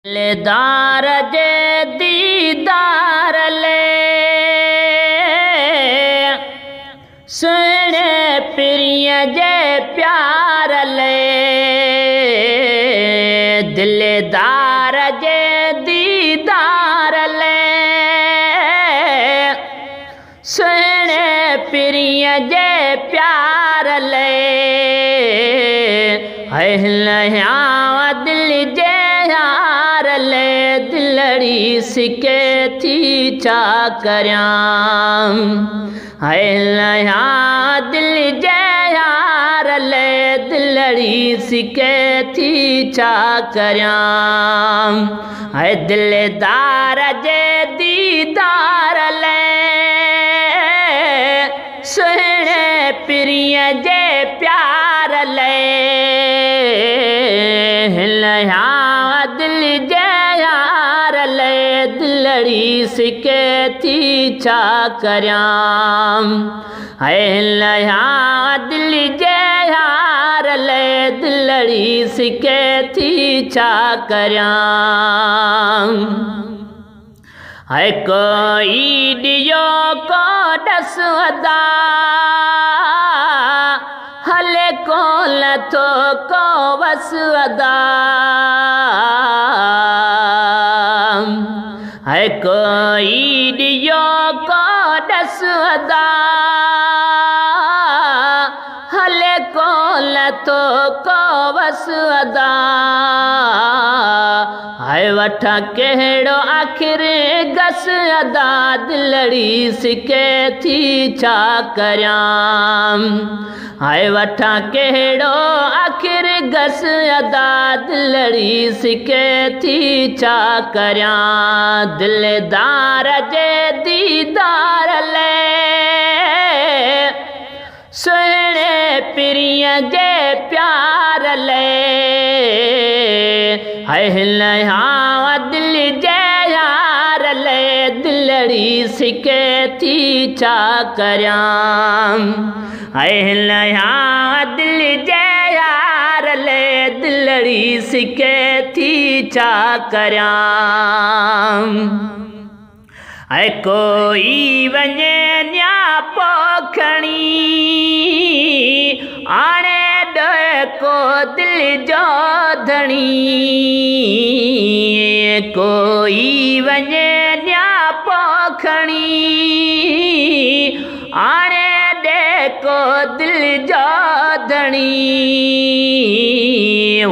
दिलदार जे दीदार ले सुने प्रिय जे प्यार ले दिलदार जे दीदार ले सुने प्रिय जे प्यार ले है दिल जे दिलड़ी सिके थी चा करयां है दिल जे यार ले दिलड़ी सिके थी चा करयां है दिलदार जे दीदार ले सुने प्रिय जे प्यार ले दिल जे दिलड़ी सिके थी चा करयां है दिल जे यार ले दिलड़ी सिके थी चा करयां है कोई दियो को दस अदा हले को लथो को वस अदा है कोई दियो को दस अदा हले को लथो को वस अदा है वठा केड़ो आखिर गस अदा दिलड़ी सिके थी चा करयां है वठा केड़ो आखिर गस अदा दिलड़ी सिके थी चा करयां दिलदार जे दीदार ले सुने प्रिय जे प्यार ले है दिल जे यार ले दिलड़ी सिके थी चा करयां है दिल जे यार ले दिलड़ी सिके थी चा करयां है कोई वने न्या पोखणी आने डोए को दिल जो धणी कोई वने न्या पोखणी आने दे को दिल जो धणी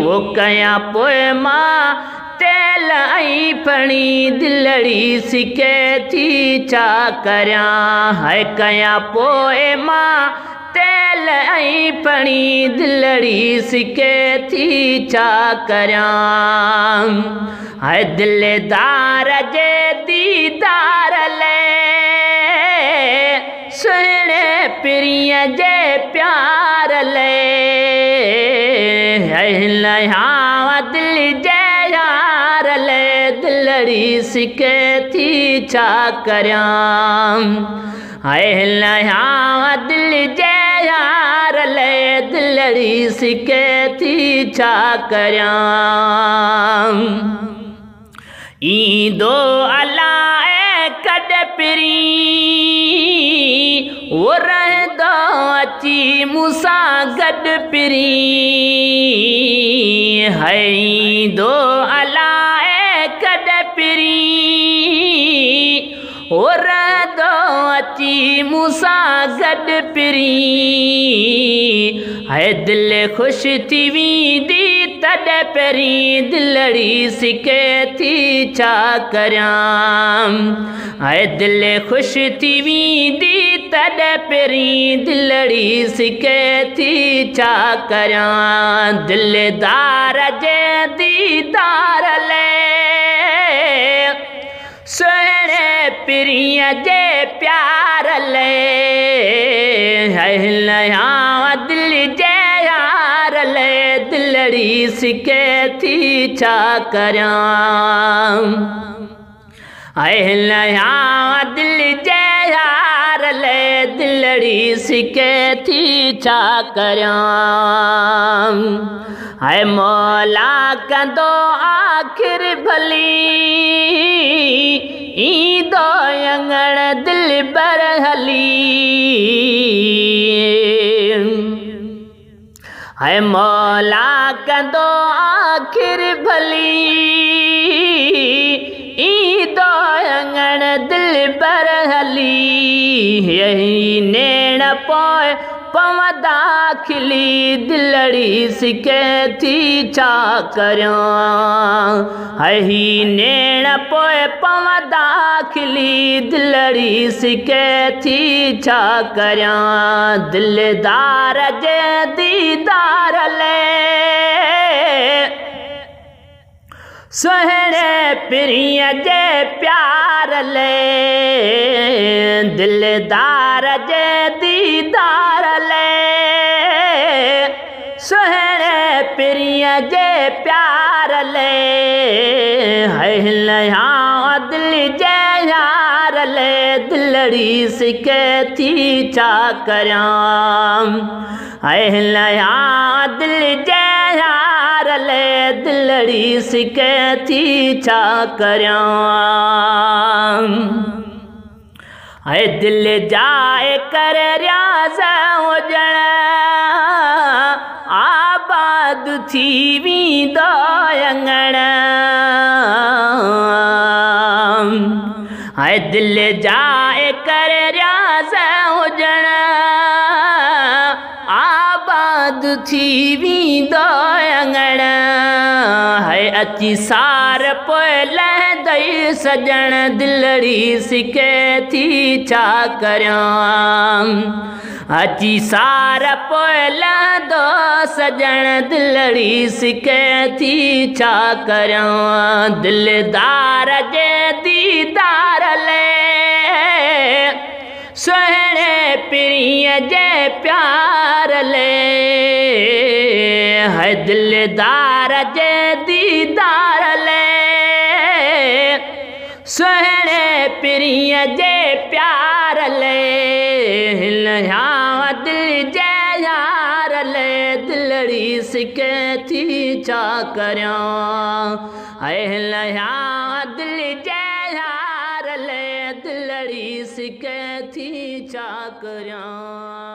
वो कया पोए मां तेल आई फणी दिलड़ी सिके थी चा करयां है कया पोए मां तेल आई फणी दिलड़ी सिके थी चा करयां है दिलदार जे दीदार ले सुने प्रिय जे प्यार ले है दिल जे यार ले दिलड़ी सिके थी चा करयां है दिल जे यार ले दिलड़ी सिके थी चा करयां ईंदो अलाए कॾ पिरी वो रहंदो अची मूंसां गॾु पिरी है ईंदो अलाए कॾ पिरी वो रहंदो अची मूंसां गॾु पिरी है दिल ख़ुशि थी वेंदी तॾहिं पहिरीं दिलड़ी सिके थी चा करयां है दिल ख़ुशि थी वेंदी तॾहिं पहिरीं दिलड़ी सिके थी चा करयां दिलदार जे दीदार ले सुने प्रिय जे प्यार ले है दिल जे यार ले दिलड़ी सिके थी चा करयां है दिल जे यार दीदार ले दिलड़ी सिके थी छा करियां है मौला कंदो आखिर भली ईंदो अंगण दिल बर हली है मौला कंदो आखिर भली ईंदो अंगण दिल बर हली यही नेण पोइ पवंदा खिली दिलड़ी सिके थी छा करियां ही नेण पोइ पवंदा खिली दिलड़ी सिके थी छा करियां दिलदार जे दीदार ले सुहिणे पिरीअ जे प्यार ले दिलदार जे दीदार ले सुहिणे पिरीअ जे प्यार ले हलिया दिल जे यार ले दिलड़ी सिके थी छा करियां हलिया दिल जे यार ले दिलड़ी सिके थी छा करियां है दिल जाए कर रियाज़ हुजण आबाद थी वेंदो अंगण है दिल जाए कर रियाज़ हुजण आबाद थी वेंदो अंगण है अची सार पोइ लहंदई सजण दिलड़ी सिके थी छा करियां अची सार पोइ लहंदो सजण दिलड़ी सिके थी छा करियां दिलदार जे दीदार ले सुहिणे पिरीअ जे प्यार ले है दिलदार जे दीदार ले सुहिणे पिरीअ जे प्यार ले हलिया दिल जे यार ले दिलड़ी सिके थी छा करियां हलिया दिल जे यार ले दिलड़ी सिके थी छा करियां।